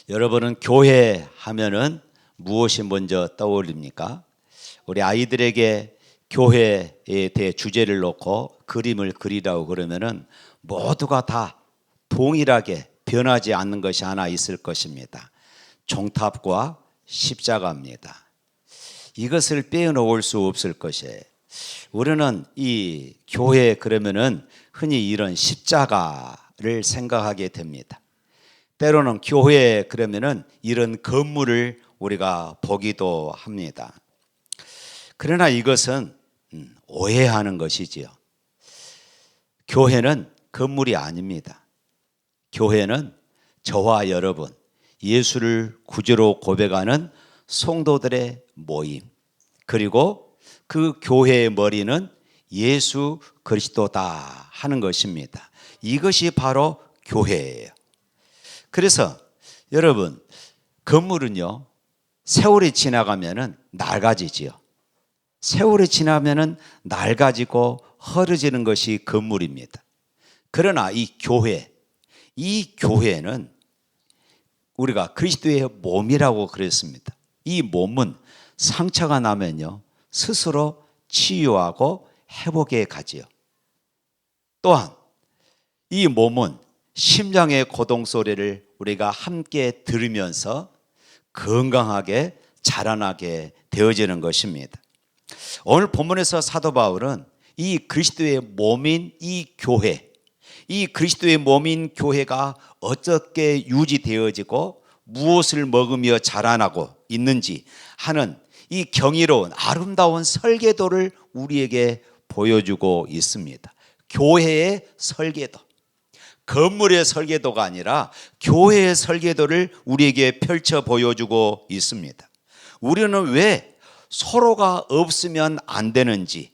여러분은 교회 하면은 무엇이 먼저 떠올립니까? 우리 아이들에게 교회에 대해 주제를 놓고 그림을 그리라고 그러면은 모두가 다 동일하게 변하지 않는 것이 하나 있을 것입니다. 종탑과 십자가입니다. 이것을 빼놓을 수 없을 것이에요. 우리는 이 교회 그러면은 흔히 이런 십자가를 생각하게 됩니다. 때로는 교회 그러면은 이런 건물을 우리가 보기도 합니다. 그러나 이것은 오해하는 것이지요. 교회는 건물이 아닙니다. 교회는 저와 여러분, 예수를 구주로 고백하는 성도들의 모임, 그리고 그 교회의 머리는 예수 그리스도다 하는 것입니다. 이것이 바로 교회예요. 그래서 여러분, 건물은요, 세월이 지나가면은 낡아지지요. 세월이 지나면은 낡아지고 헐어지는 것이 건물입니다. 그러나 이 교회는 우리가 그리스도의 몸이라고 그랬습니다. 이 몸은 상처가 나면요, 스스로 치유하고 회복해 가지요. 또한 이 몸은 심장의 고동 소리를 우리가 함께 들으면서 건강하게 자라나게 되어지는 것입니다. 오늘 본문에서 사도 바울은 이 그리스도의 몸인 이 교회, 이 그리스도의 몸인 교회가 어떻게 유지되어지고 무엇을 먹으며 자라나고 있는지 하는 이 경이로운 아름다운 설계도를 우리에게 보여주고 있습니다. 교회의 설계도, 건물의 설계도가 아니라 교회의 설계도를 우리에게 펼쳐 보여주고 있습니다. 우리는 왜 서로가 없으면 안 되는지,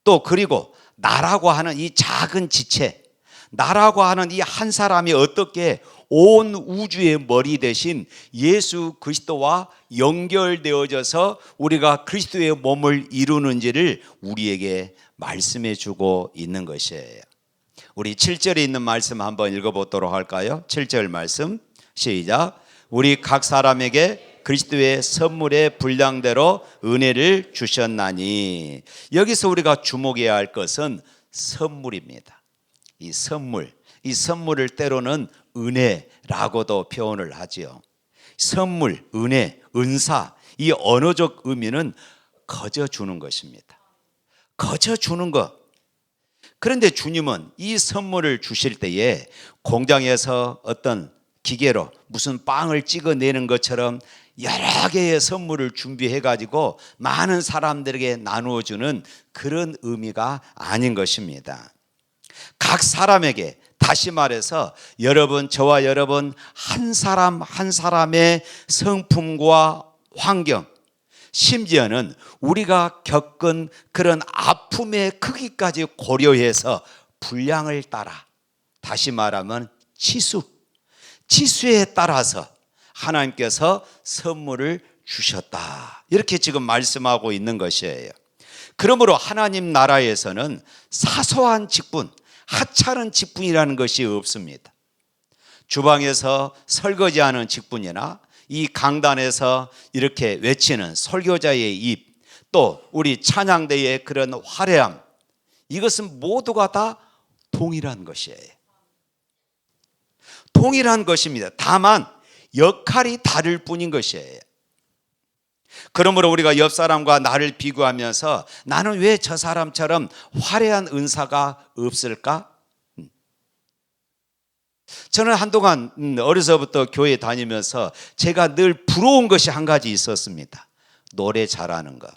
또 그리고 나라고 하는 이 작은 지체, 나라고 하는 이 한 사람이 어떻게 온 우주의 머리 대신 예수 그리스도와 연결되어져서 우리가 그리스도의 몸을 이루는지를 우리에게 말씀해 주고 있는 것이에요. 우리 7절에 있는 말씀 한번 읽어보도록 할까요? 7절 말씀 시작. 우리 각 사람에게 그리스도의 선물의 분량대로 은혜를 주셨나니. 여기서 우리가 주목해야 할 것은 선물입니다. 이 선물을 때로는 은혜라고도 표현을 하지요. 선물, 은혜, 은사, 이 언어적 의미는 거저 주는 것입니다. 거저 주는 것. 그런데 주님은 이 선물을 주실 때에 공장에서 어떤 기계로 무슨 빵을 찍어내는 것처럼 여러 개의 선물을 준비해 가지고 많은 사람들에게 나누어 주는 그런 의미가 아닌 것입니다. 각 사람에게, 다시 말해서 여러분, 저와 여러분 한 사람 한 사람의 성품과 환경, 심지어는 우리가 겪은 그런 아픔의 크기까지 고려해서 분량을 따라, 다시 말하면 치수에 따라서 하나님께서 선물을 주셨다, 이렇게 지금 말씀하고 있는 것이에요. 그러므로 하나님 나라에서는 사소한 직분, 하찮은 직분이라는 것이 없습니다. 주방에서 설거지하는 직분이나 이 강단에서 이렇게 외치는 설교자의 입, 또 우리 찬양대의 그런 화려함, 이것은 모두가 다 동일한 것이에요. 동일한 것입니다. 다만 역할이 다를 뿐인 것이에요. 그러므로 우리가 옆 사람과 나를 비교하면서 나는 왜 저 사람처럼 화려한 은사가 없을까? 저는 한동안 어려서부터 교회 다니면서 제가 늘 부러운 것이 한 가지 있었습니다. 노래 잘하는 것.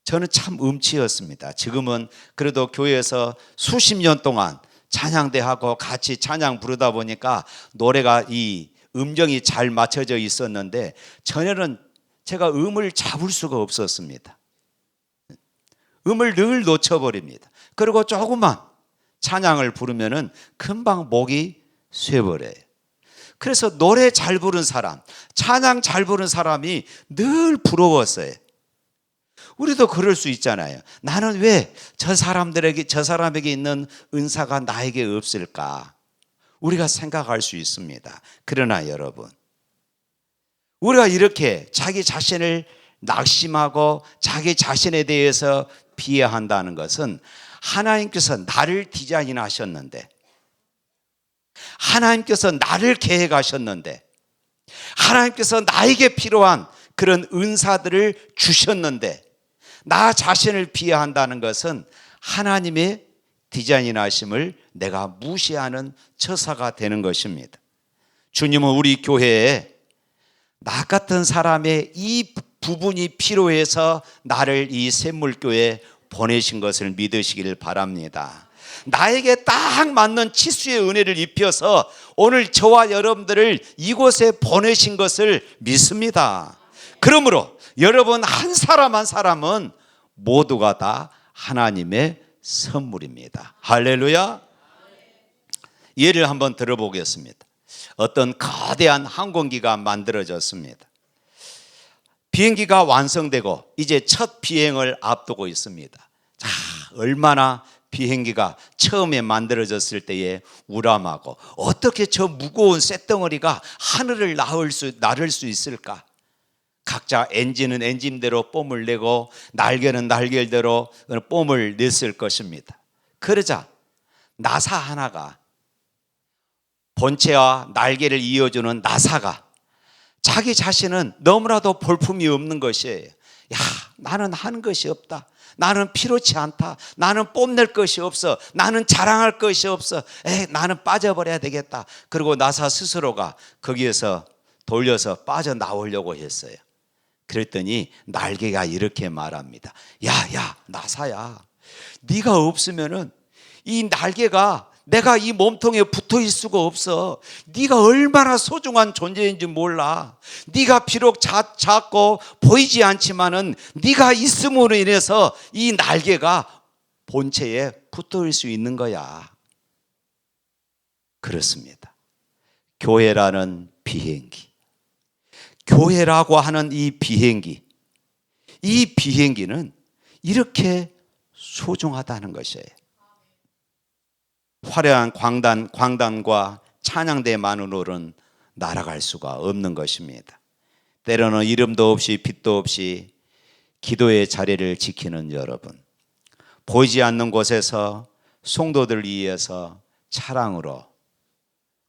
저는 참 음치였습니다. 지금은 그래도 교회에서 수십 년 동안 찬양대하고 같이 찬양 부르다 보니까 노래가 이 음정이 잘 맞춰져 있었는데 전에는 제가 음을 잡을 수가 없었습니다. 음을 늘 놓쳐버립니다. 그리고 조금만 찬양을 부르면은 금방 목이 쇠버려요. 그래서 노래 잘 부른 사람, 찬양 잘 부른 사람이 늘 부러웠어요. 우리도 그럴 수 있잖아요. 나는 왜 저 사람에게 있는 은사가 나에게 없을까? 우리가 생각할 수 있습니다. 그러나 여러분, 우리가 이렇게 자기 자신을 낙심하고 자기 자신에 대해서 비하한다는 것은 하나님께서 나를 디자인하셨는데, 하나님께서 나를 계획하셨는데, 하나님께서 나에게 필요한 그런 은사들을 주셨는데 나 자신을 비하한다는 것은 하나님의 디자인하심을 내가 무시하는 처사가 되는 것입니다. 주님은 우리 교회에 나 같은 사람의 이 부분이 필요해서 나를 이 샘물교회에 보내신 것을 믿으시길 바랍니다. 나에게 딱 맞는 치수의 은혜를 입혀서 오늘 저와 여러분들을 이곳에 보내신 것을 믿습니다. 그러므로 여러분 한 사람 한 사람은 모두가 다 하나님의 선물입니다. 할렐루야. 예를 한번 들어보겠습니다. 어떤 거대한 항공기가 만들어졌습니다. 비행기가 완성되고 이제 첫 비행을 앞두고 있습니다. 자, 얼마나 비행기가 처음에 만들어졌을 때에 우람하고 어떻게 저 무거운 쇳덩어리가 하늘을 나를 수 있을까? 각자 엔진은 엔진대로 뽐을 내고 날개는 날개대로 뽐을 냈을 것입니다. 그러자 나사 하나가, 본체와 날개를 이어주는 나사가 자기 자신은 너무나도 볼품이 없는 것이에요. 야, 나는 한 것이 없다. 나는 필요치 않다. 나는 뽐낼 것이 없어. 나는 자랑할 것이 없어. 나는 빠져버려야 되겠다. 그리고 나사 스스로가 거기에서 돌려서 빠져나오려고 했어요. 그랬더니 날개가 이렇게 말합니다. 야, 나사야. 네가 없으면은 이 날개가 내가 이 몸통에 붙어 있을 수가 없어. 네가 얼마나 소중한 존재인지 몰라. 네가 비록 작고 보이지 않지만은 네가 있음으로 인해서 이 날개가 본체에 붙어 있을 수 있는 거야. 그렇습니다. 교회라는 비행기, 교회라고 하는 이 비행기는 이렇게 소중하다는 것이에요. 화려한 광단과 찬양대만으로는 날아갈 수가 없는 것입니다. 때로는 이름도 없이 빛도 없이 기도의 자리를 지키는 여러분, 보이지 않는 곳에서 성도들을 위해서 차량으로,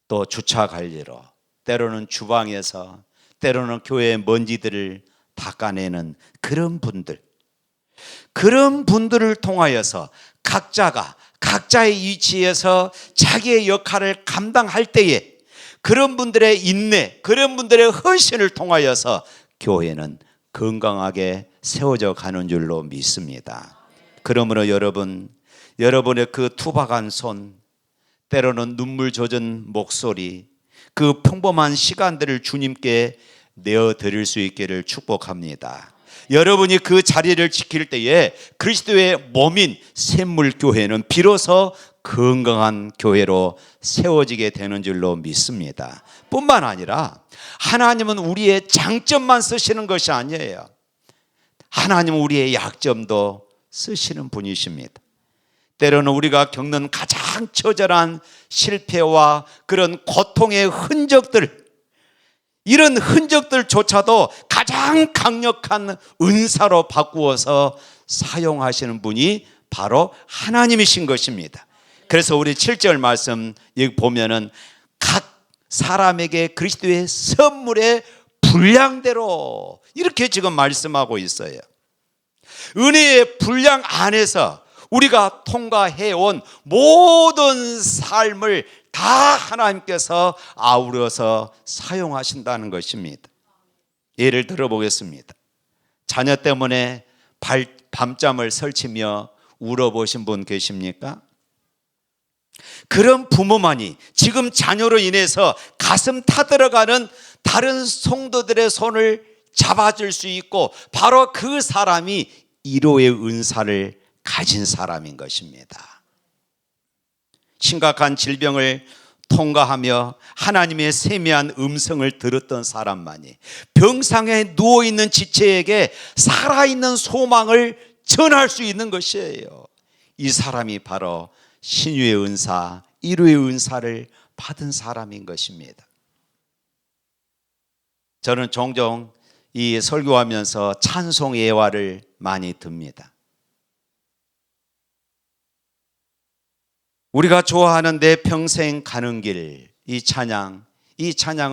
또 주차 관리로, 때로는 주방에서, 때로는 교회의 먼지들을 닦아내는 그런 분들을 통하여서 각자의 위치에서 자기의 역할을 감당할 때에 그런 분들의 인내, 그런 분들의 헌신을 통하여서 교회는 건강하게 세워져 가는 줄로 믿습니다. 그러므로 여러분의 그 투박한 손, 때로는 눈물 젖은 목소리, 그 평범한 시간들을 주님께 내어드릴 수 있기를 축복합니다. 여러분이 그 자리를 지킬 때에 그리스도의 몸인 샘물교회는 비로소 건강한 교회로 세워지게 되는 줄로 믿습니다. 뿐만 아니라 하나님은 우리의 장점만 쓰시는 것이 아니에요. 하나님은 우리의 약점도 쓰시는 분이십니다. 때로는 우리가 겪는 가장 처절한 실패와 그런 고통의 흔적들, 이런 흔적들조차도 가장 강력한 은사로 바꾸어서 사용하시는 분이 바로 하나님이신 것입니다. 그래서 우리 7절 말씀 여기 보면은 각 사람에게 그리스도의 선물의 분량대로 이렇게 지금 말씀하고 있어요. 은혜의 분량 안에서 우리가 통과해온 모든 삶을 다 하나님께서 아우러서 사용하신다는 것입니다. 예를 들어보겠습니다. 자녀 때문에 밤잠을 설치며 울어보신 분 계십니까? 그런 부모만이 지금 자녀로 인해서 가슴 타들어가는 다른 성도들의 손을 잡아줄 수 있고 바로 그 사람이 위로의 은사를 가진 사람인 것입니다. 심각한 질병을 통과하며 하나님의 세미한 음성을 들었던 사람만이 병상에 누워있는 지체에게 살아있는 소망을 전할 수 있는 것이에요. 이 사람이 바로 신유의 은사, 위로의 은사를 받은 사람인 것입니다. 저는 종종 이 설교하면서 찬송 예화를 많이 듭니다. 우리가 좋아하는 내 평생 가는 길, 이 찬양은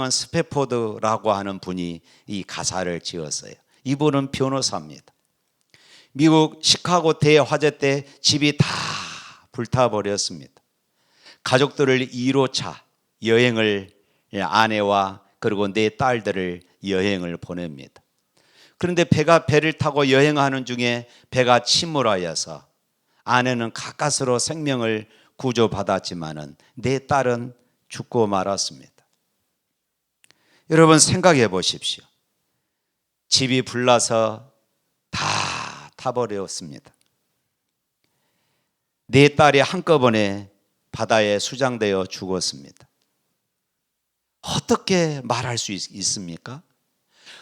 스패포드라고 하는 분이 이 가사를 지었어요. 이분은 변호사입니다. 미국 시카고 대화재 때 집이 다 불타버렸습니다. 가족들을 2로차 여행을, 아내와 그리고 네 딸들을 여행을 보냅니다. 그런데 배를 타고 여행하는 중에 배가 침몰하여서 아내는 가까스로 생명을 구조받았지만은 네 딸은 죽고 말았습니다. 여러분 생각해 보십시오. 집이 불나서 다 타버렸습니다. 네 딸이 한꺼번에 바다에 수장되어 죽었습니다. 어떻게 말할 수 있습니까?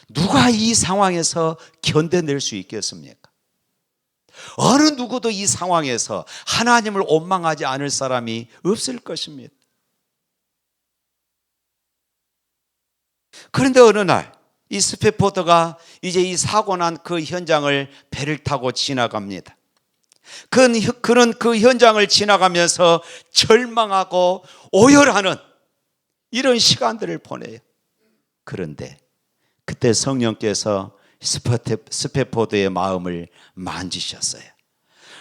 누가 이 상황에서 견뎌낼 수 있겠습니까? 어느 누구도 이 상황에서 하나님을 원망하지 않을 사람이 없을 것입니다. 그런데 어느 날 이 스패포드가 이제 이 사고 난 그 현장을 배를 타고 지나갑니다. 그는 그 현장을 지나가면서 절망하고 오열하는 이런 시간들을 보내요. 그런데 그때 성령께서 스패포드의 마음을 만지셨어요.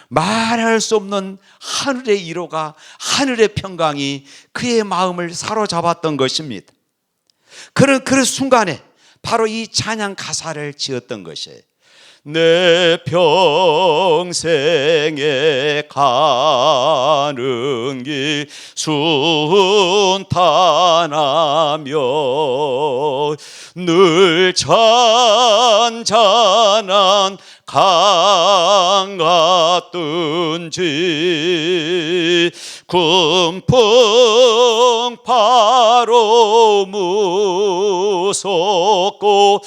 말할 수 없는 하늘의 위로가, 하늘의 평강이 그의 마음을 사로잡았던 것입니다. 그는 그 순간에 바로 이 찬양 가사를 지었던 것이에요. 내 평생에 가는 길 순탄하며 늘 잔잔한 강 같든지 군풍 바로 무섭고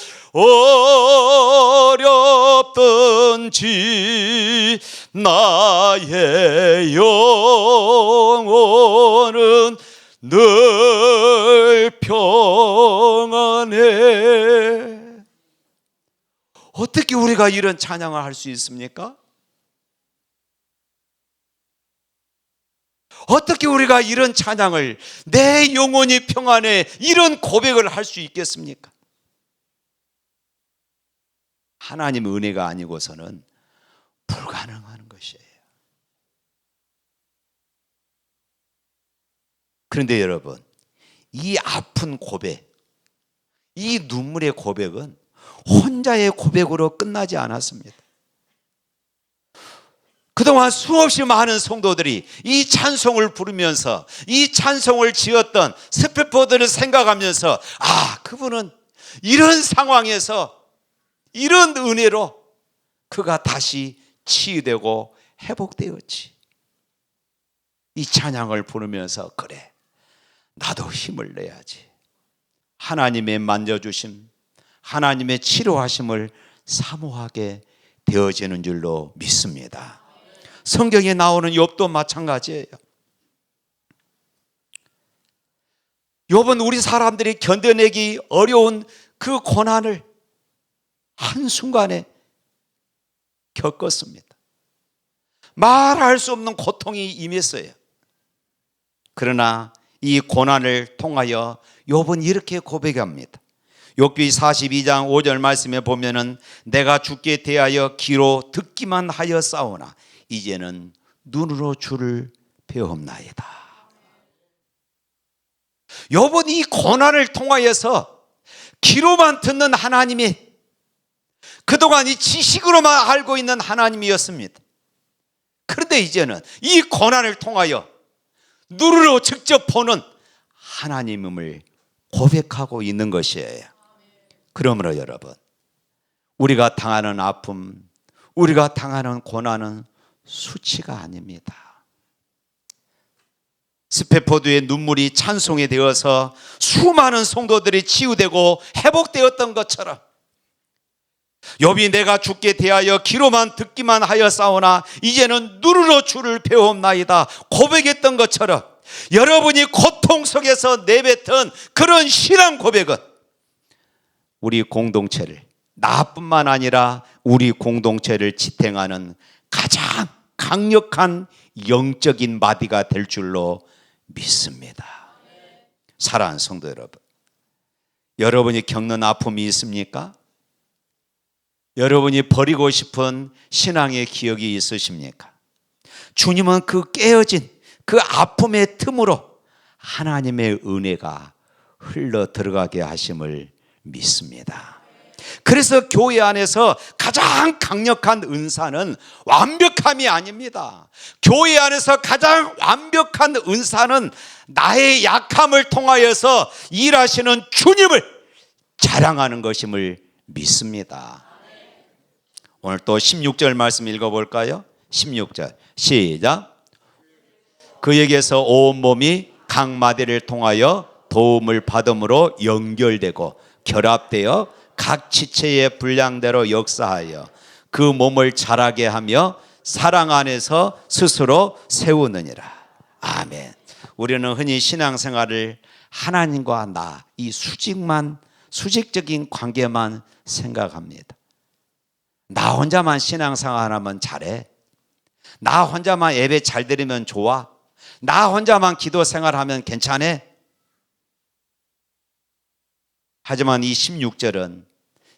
어렵든지 나의 영혼은 늘 평안해. 어떻게 우리가 이런 찬양을 할 수 있습니까? 어떻게 우리가 이런 찬양을, 내 영혼이 평안해, 이런 고백을 할 수 있겠습니까? 하나님 은혜가 아니고서는 불가능한 것이에요. 그런데 여러분, 이 아픈 고백, 이 눈물의 고백은 혼자의 고백으로 끝나지 않았습니다. 그동안 수없이 많은 성도들이 이 찬송을 부르면서 이 찬송을 지었던 스패포드를 생각하면서, 아, 그분은 이런 상황에서 이런 은혜로 그가 다시 치유되고 회복되었지. 이 찬양을 부르면서, 그래, 나도 힘을 내야지. 하나님의 만져주심, 하나님의 치료하심을 사모하게 되어지는 줄로 믿습니다. 성경에 나오는 욥도 마찬가지예요. 욥은 우리 사람들이 견뎌내기 어려운 그 고난을 한순간에 겪었습니다. 말할 수 없는 고통이 임했어요. 그러나 이 고난을 통하여 욥은 이렇게 고백합니다. 욥기 42장 5절 말씀에 보면은 내가 주께 대하여 귀로 듣기만 하였사오나 이제는 눈으로 주를 배움나이다. 욥은 이 고난을 통하여서 귀로만 듣는 하나님이, 그동안 이 지식으로만 알고 있는 하나님이었습니다. 그런데 이제는 이 고난을 통하여 눈으로 직접 보는 하나님임을 고백하고 있는 것이에요. 그러므로 여러분, 우리가 당하는 아픔, 우리가 당하는 고난은 수치가 아닙니다. 스패포드의 눈물이 찬송이 되어서 수많은 성도들이 치유되고 회복되었던 것처럼, 욥이 내가 주께 대하여 귀로만 듣기만 하였사오나 이제는 눈으로 주를 배움나이다 고백했던 것처럼, 여러분이 고통 속에서 내뱉은 그런 신앙 고백은 우리 공동체를, 나뿐만 아니라 우리 공동체를 지탱하는 가장 강력한 영적인 마디가 될 줄로 믿습니다. 사랑하는 성도 여러분, 여러분이 겪는 아픔이 있습니까? 여러분이 버리고 싶은 신앙의 기억이 있으십니까? 주님은 그 깨어진 그 아픔의 틈으로 하나님의 은혜가 흘러 들어가게 하심을 믿습니다. 그래서 교회 안에서 가장 강력한 은사는 완벽함이 아닙니다. 교회 안에서 가장 완벽한 은사는 나의 약함을 통하여서 일하시는 주님을 자랑하는 것임을 믿습니다. 오늘 또 16절 말씀 읽어볼까요? 16절 시작. 그에게서 온 몸이 각 마디를 통하여 도움을 받음으로 연결되고 결합되어 각 지체의 분량대로 역사하여 그 몸을 자라게 하며 사랑 안에서 스스로 세우느니라. 아멘. 우리는 흔히 신앙생활을 하나님과 나, 이 수직적인 관계만 생각합니다. 나 혼자만 신앙생활하면 잘해. 나 혼자만 예배 잘 드리면 좋아. 나 혼자만 기도 생활하면 괜찮아. 하지만 이 16절은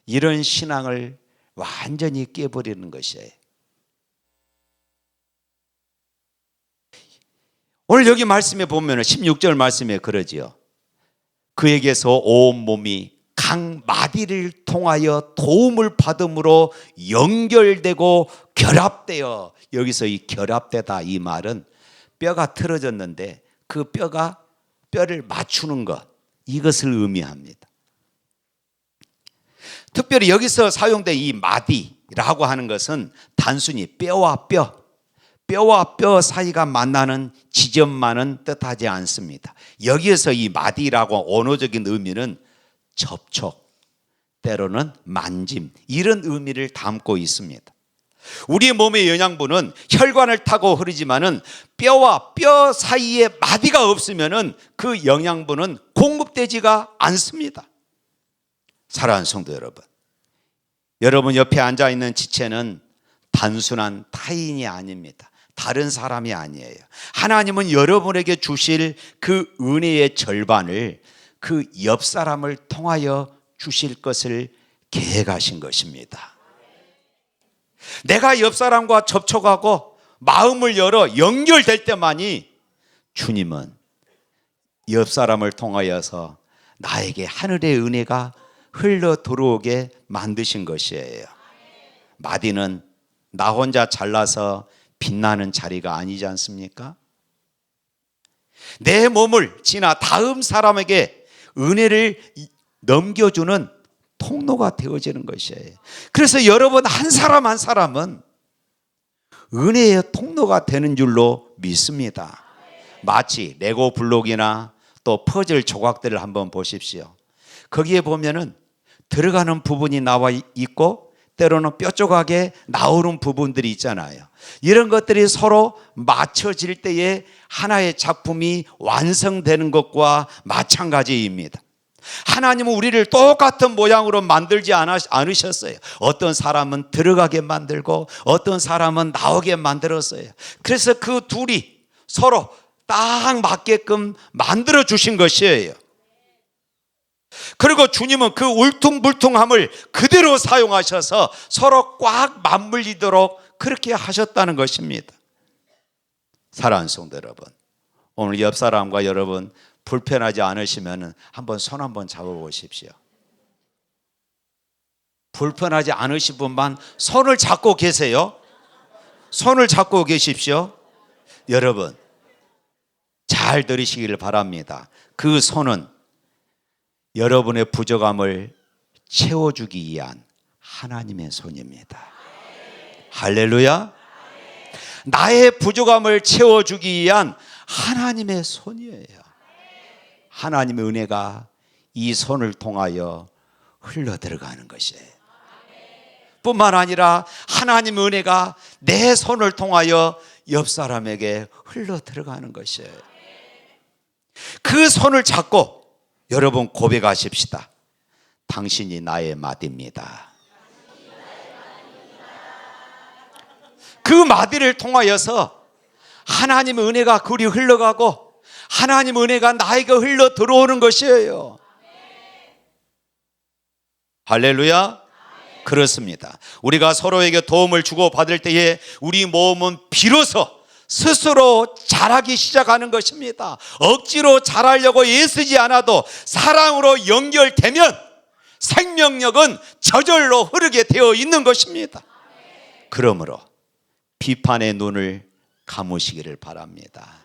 이런 신앙을 완전히 깨버리는 것이에요. 오늘 여기 말씀에 보면 16절 말씀에 그러지요. 그에게서 온 몸이 각 마디를 통하여 도움을 받음으로 연결되고 결합되어, 여기서 이 결합되다 이 말은 뼈가 틀어졌는데 그 뼈를 맞추는 것, 이것을 의미합니다. 특별히 여기서 사용된 이 마디라고 하는 것은 단순히 뼈와 뼈 사이가 만나는 지점만은 뜻하지 않습니다. 여기에서 이 마디라고 언어적인 의미는 접촉, 때로는 만짐, 이런 의미를 담고 있습니다. 우리 몸의 영양분은 혈관을 타고 흐르지만은 뼈와 뼈 사이에 마디가 없으면은 그 영양분은 공급되지가 않습니다. 사랑하는 성도 여러분, 여러분 옆에 앉아 있는 지체는 단순한 타인이 아닙니다. 다른 사람이 아니에요. 하나님은 여러분에게 주실 그 은혜의 절반을 그 옆 사람을 통하여 주실 것을 계획하신 것입니다. 내가 옆 사람과 접촉하고 마음을 열어 연결될 때만이 주님은 옆 사람을 통하여서 나에게 하늘의 은혜가 흘러 들어오게 만드신 것이에요. 마디는 나 혼자 잘나서 빛나는 자리가 아니지 않습니까? 내 몸을 지나 다음 사람에게 은혜를 넘겨주는 통로가 되어지는 것이에요. 그래서 여러분 한 사람 한 사람은 은혜의 통로가 되는 줄로 믿습니다. 마치 레고 블록이나 또 퍼즐 조각들을 한번 보십시오. 거기에 보면은 들어가는 부분이 나와 있고 때로는 뼈 조각에 나오는 부분들이 있잖아요. 이런 것들이 서로 맞춰질 때에 하나의 작품이 완성되는 것과 마찬가지입니다. 하나님은 우리를 똑같은 모양으로 만들지 않으셨어요. 어떤 사람은 들어가게 만들고 어떤 사람은 나오게 만들었어요. 그래서 그 둘이 서로 딱 맞게끔 만들어 주신 것이에요. 그리고 주님은 그 울퉁불퉁함을 그대로 사용하셔서 서로 꽉 맞물리도록 그렇게 하셨다는 것입니다. 사랑하는 성도 여러분, 오늘 옆 사람과 여러분 불편하지 않으시면 한번 손 한번 잡아보십시오. 불편하지 않으신 분만 손을 잡고 계세요. 손을 잡고 계십시오. 여러분 잘 들으시기를 바랍니다. 그 손은 여러분의 부족함을 채워주기 위한 하나님의 손입니다. 할렐루야. 나의 부족함을 채워주기 위한 하나님의 손이에요. 하나님의 은혜가 이 손을 통하여 흘러 들어가는 것이에요. 뿐만 아니라 하나님의 은혜가 내 손을 통하여 옆 사람에게 흘러 들어가는 것이에요. 그 손을 잡고 여러분 고백하십시다. 당신이 나의 마디입니다. 그 마디를 통하여서 하나님의 은혜가 그리 흘러가고 하나님의 은혜가 나에게 흘러 들어오는 것이에요. 할렐루야. 그렇습니다. 우리가 서로에게 도움을 주고 받을 때에 우리 몸은 비로소 스스로 자라기 시작하는 것입니다. 억지로 자라려고 애쓰지 않아도 사랑으로 연결되면 생명력은 저절로 흐르게 되어 있는 것입니다. 그러므로 비판의 눈을 감으시기를 바랍니다.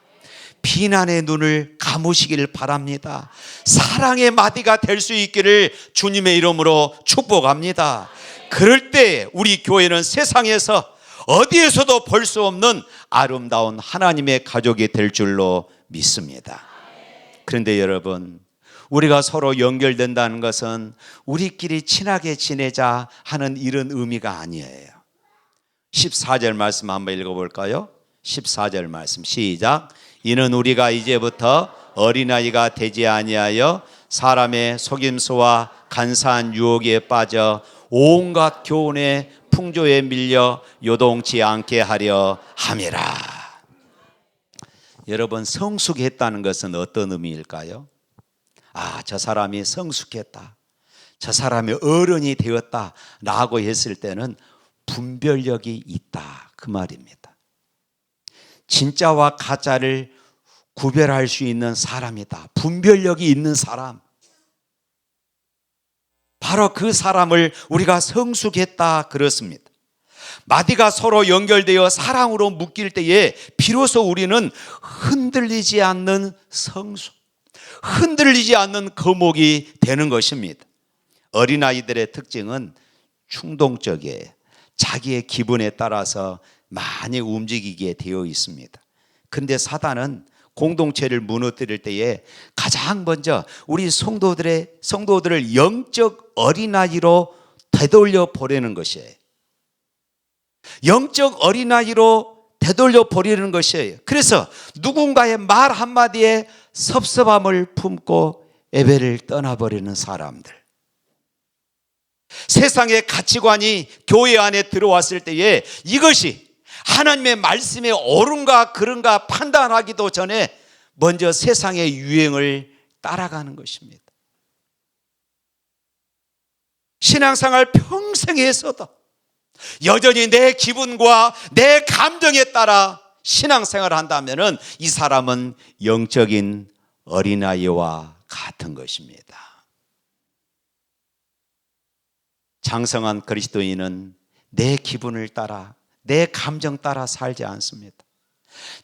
비난의 눈을 감으시기를 바랍니다. 사랑의 마디가 될 수 있기를 주님의 이름으로 축복합니다. 그럴 때 우리 교회는 세상에서 어디에서도 볼 수 없는 아름다운 하나님의 가족이 될 줄로 믿습니다. 그런데 여러분, 우리가 서로 연결된다는 것은 우리끼리 친하게 지내자 하는 이런 의미가 아니에요. 14절 말씀 한번 읽어볼까요? 14절 말씀 시작. 이는 우리가 이제부터 어린아이가 되지 아니하여 사람의 속임수와 간사한 유혹에 빠져 온갖 교훈의 풍조에 밀려 요동치 않게 하려 함이라. 여러분, 성숙했다는 것은 어떤 의미일까요? 저 사람이 성숙했다, 저 사람이 어른이 되었다 라고 했을 때는 분별력이 있다, 그 말입니다. 진짜와 가짜를 구별할 수 있는 사람이다, 분별력이 있는 사람, 바로 그 사람을 우리가 성숙했다 그렇습니다. 마디가 서로 연결되어 사랑으로 묶일 때에 비로소 우리는 흔들리지 않는 성숙, 흔들리지 않는 거목이 되는 것입니다. 어린아이들의 특징은 충동적이에요. 자기의 기분에 따라서 많이 움직이게 되어 있습니다. 그런데 사단은 공동체를 무너뜨릴 때에 가장 먼저 우리 성도들을 영적 어린아이로 되돌려 보내는 것이에요. 영적 어린아이로 되돌려 버리는 것이에요. 그래서 누군가의 말 한마디에 섭섭함을 품고 예배를 떠나버리는 사람들, 세상의 가치관이 교회 안에 들어왔을 때에 이것이 하나님의 말씀에 옳은가 그른가 판단하기도 전에 먼저 세상의 유행을 따라가는 것입니다. 신앙생활 평생 했어도 여전히 내 기분과 내 감정에 따라 신앙생활을 한다면 이 사람은 영적인 어린아이와 같은 것입니다. 장성한 그리스도인은 내 기분을 따라, 내 감정 따라 살지 않습니다.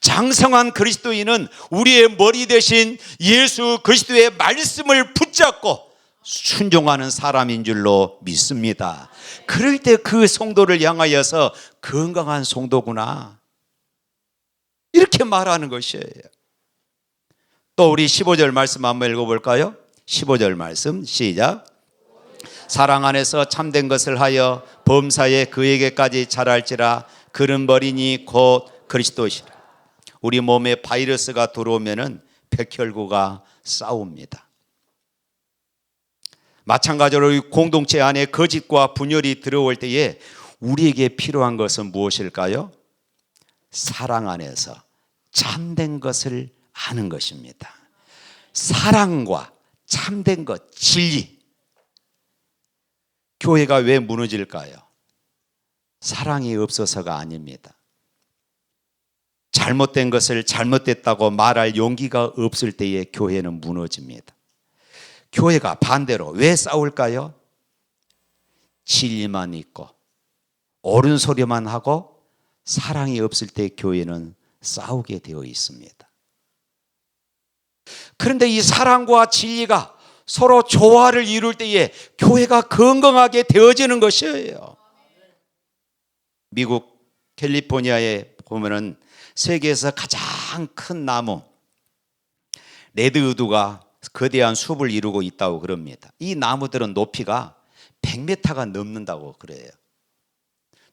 장성한 그리스도인은 우리의 머리 대신 예수 그리스도의 말씀을 붙잡고 순종하는 사람인 줄로 믿습니다. 그럴 때 그 성도를 향하여서 건강한 성도구나, 이렇게 말하는 것이에요. 또 우리 15절 말씀 한번 읽어볼까요? 15절 말씀 시작. 사랑 안에서 참된 것을 하여 범사에 그에게까지 자랄지라. 그는 머리니 곧 그리스도시라. 우리 몸에 바이러스가 들어오면은 백혈구가 싸웁니다. 마찬가지로 공동체 안에 거짓과 분열이 들어올 때에 우리에게 필요한 것은 무엇일까요? 사랑 안에서 참된 것을 아는 것입니다. 사랑과 참된 것, 진리. 교회가 왜 무너질까요? 사랑이 없어서가 아닙니다. 잘못된 것을 잘못됐다고 말할 용기가 없을 때에 교회는 무너집니다. 교회가 반대로 왜 싸울까요? 진리만 있고 옳은 소리만 하고 사랑이 없을 때 교회는 싸우게 되어 있습니다. 그런데 이 사랑과 진리가 서로 조화를 이룰 때에 교회가 건강하게 되어지는 것이에요. 미국 캘리포니아에 보면은 세계에서 가장 큰 나무 레드우드가 거대한 숲을 이루고 있다고 그럽니다. 이 나무들은 높이가 100m가 넘는다고 그래요.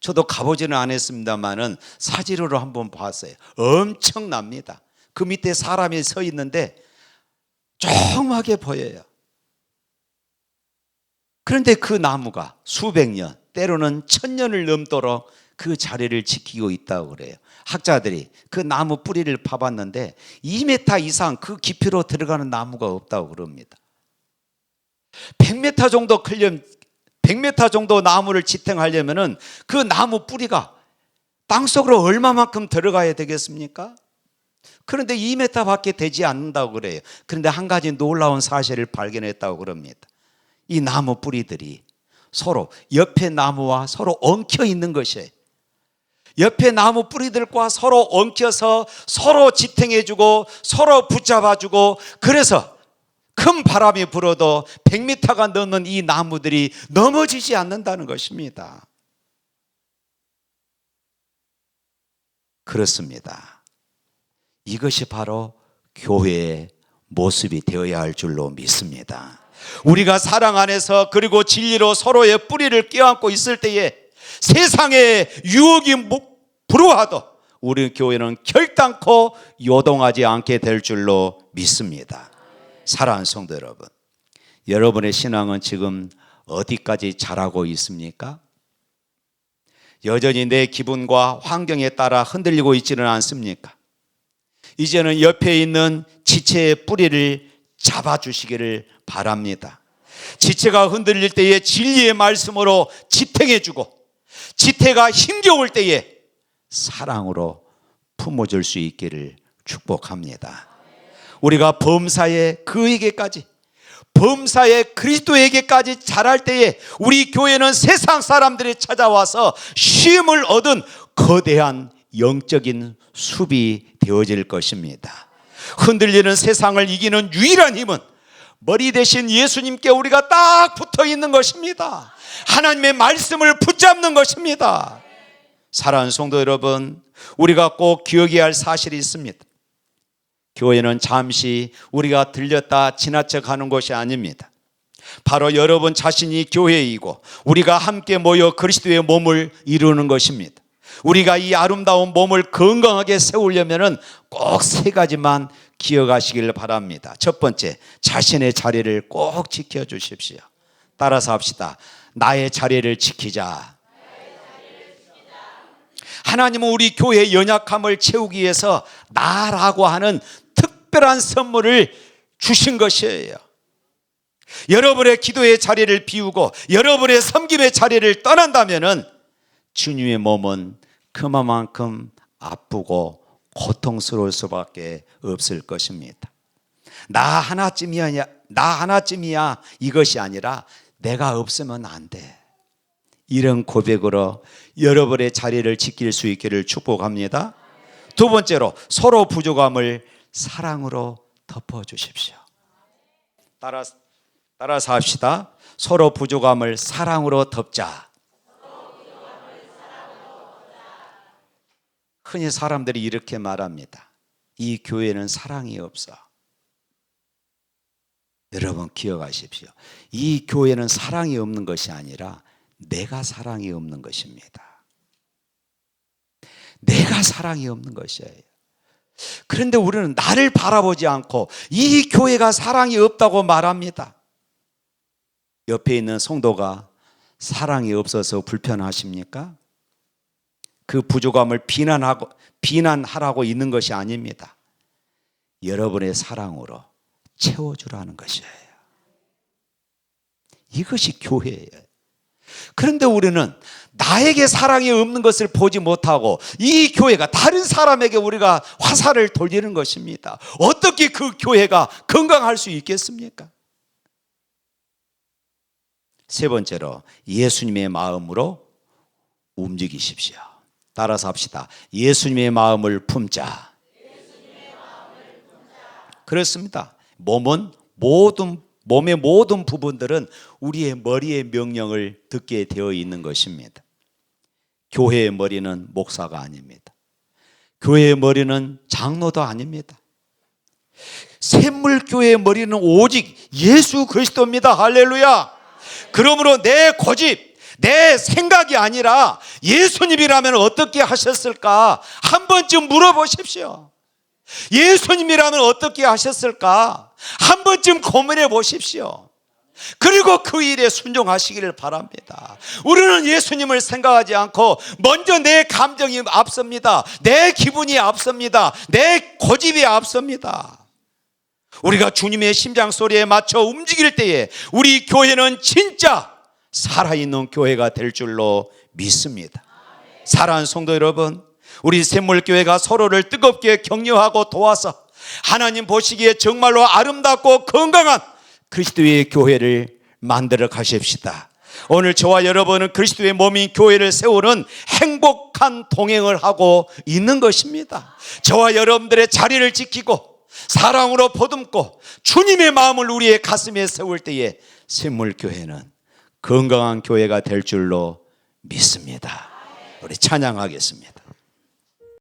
저도 가보지는 않았습니다만은 사진으로 한번 봤어요. 엄청납니다. 그 밑에 사람이 서 있는데 조그맣게 보여요. 그런데 그 나무가 수백 년, 때로는 1000년을 넘도록 그 자리를 지키고 있다고 그래요. 학자들이 그 나무 뿌리를 파봤는데 2m 이상 그 깊이로 들어가는 나무가 없다고 그럽니다. 100m 정도 크려면 100m 정도 나무를 지탱하려면은 그 나무 뿌리가 땅속으로 얼마만큼 들어가야 되겠습니까? 그런데 2m밖에 되지 않는다고 그래요. 그런데 한 가지 놀라운 사실을 발견했다고 그럽니다. 이 나무 뿌리들이 서로 옆에 나무와 서로 엉켜 있는 것이에요. 옆에 나무 뿌리들과 서로 엉켜서 서로 지탱해주고 서로 붙잡아주고, 그래서 큰 바람이 불어도 100m가 넘는 이 나무들이 넘어지지 않는다는 것입니다. 그렇습니다. 이것이 바로 교회의 모습이 되어야 할 줄로 믿습니다. 우리가 사랑 안에서 그리고 진리로 서로의 뿌리를 껴안고 있을 때에 세상의 유혹이 불어와도 우리 교회는 결단코 요동하지 않게 될 줄로 믿습니다. 사랑하는 성도 여러분, 여러분의 신앙은 지금 어디까지 자라고 있습니까? 여전히 내 기분과 환경에 따라 흔들리고 있지는 않습니까? 이제는 옆에 있는 지체의 뿌리를 잡아주시기를 바랍니다. 지체가 흔들릴 때에 진리의 말씀으로 지탱해주고, 지체가 힘겨울 때에 사랑으로 품어줄 수 있기를 축복합니다. 우리가 범사에 그에게까지, 범사에 그리스도에게까지 자랄 때에 우리 교회는 세상 사람들이 찾아와서 쉼을 얻은 거대한 영적인 숲이 되어질 것입니다. 흔들리는 세상을 이기는 유일한 힘은 머리 대신 예수님께 우리가 딱 붙어 있는 것입니다. 하나님의 말씀을 붙잡는 것입니다. 사랑하는 성도 여러분, 우리가 꼭 기억해야 할 사실이 있습니다. 교회는 잠시 우리가 들렸다 지나쳐 가는 것이 아닙니다. 바로 여러분 자신이 교회이고 우리가 함께 모여 그리스도의 몸을 이루는 것입니다. 우리가 이 아름다운 몸을 건강하게 세우려면 꼭 세 가지만 기억하시길 바랍니다. 첫 번째, 자신의 자리를 꼭 지켜주십시오. 따라서 합시다. 나의 자리를 지키자. 하나님은 우리 교회의 연약함을 채우기 위해서 나라고 하는 특별한 선물을 주신 것이에요. 여러분의 기도의 자리를 비우고 여러분의 섬김의 자리를 떠난다면 주님의 몸은 그만큼 아프고 고통스러울 수밖에 없을 것입니다. 나 하나쯤이야 이것이 아니라 내가 없으면 안 돼. 이런 고백으로 여러분의 자리를 지킬 수 있기를 축복합니다. 두 번째로, 서로 부족함을 사랑으로 덮어주십시오. 따라서 합시다. 서로 부족함을 사랑으로 덮자. 흔히 사람들이 이렇게 말합니다. 이 교회는 사랑이 없어. 여러분 기억하십시오. 이 교회는 사랑이 없는 것이 아니라 내가 사랑이 없는 것입니다. 내가 사랑이 없는 것이에요. 그런데 우리는 나를 바라보지 않고 이 교회가 사랑이 없다고 말합니다. 옆에 있는 성도가 사랑이 없어서 불편하십니까? 그 부족함을 비난하라고 있는 것이 아닙니다. 여러분의 사랑으로 채워주라는 것이에요. 이것이 교회예요. 그런데 우리는 나에게 사랑이 없는 것을 보지 못하고 이 교회가 다른 사람에게 우리가 화살을 돌리는 것입니다. 어떻게 그 교회가 건강할 수 있겠습니까? 세 번째로, 예수님의 마음으로 움직이십시오. 따라서 합시다. 예수님의 마음을 품자. 그렇습니다. 몸의 모든 부분들은 우리의 머리의 명령을 듣게 되어 있는 것입니다. 교회의 머리는 목사가 아닙니다. 교회의 머리는 장로도 아닙니다. 샘물교회의 머리는 오직 예수 그리스도입니다. 할렐루야. 그러므로 내 고집, 내 생각이 아니라 예수님이라면 어떻게 하셨을까? 한 번쯤 물어보십시오. 예수님이라면 어떻게 하셨을까? 한 번쯤 고민해 보십시오. 그리고 그 일에 순종하시기를 바랍니다. 우리는 예수님을 생각하지 않고 먼저 내 감정이 앞섭니다. 내 기분이 앞섭니다. 내 고집이 앞섭니다. 우리가 주님의 심장 소리에 맞춰 움직일 때에 우리 교회는 진짜 살아있는 교회가 될 줄로 믿습니다. 사랑하는 성도 여러분, 우리 샘물교회가 서로를 뜨겁게 격려하고 도와서 하나님 보시기에 정말로 아름답고 건강한 그리스도의 교회를 만들어 가십시다. 오늘 저와 여러분은 그리스도의 몸인 교회를 세우는 행복한 동행을 하고 있는 것입니다. 저와 여러분들의 자리를 지키고 사랑으로 보듬고 주님의 마음을 우리의 가슴에 세울 때에 샘물교회는 건강한 교회가 될 줄로 믿습니다. 우리 찬양하겠습니다.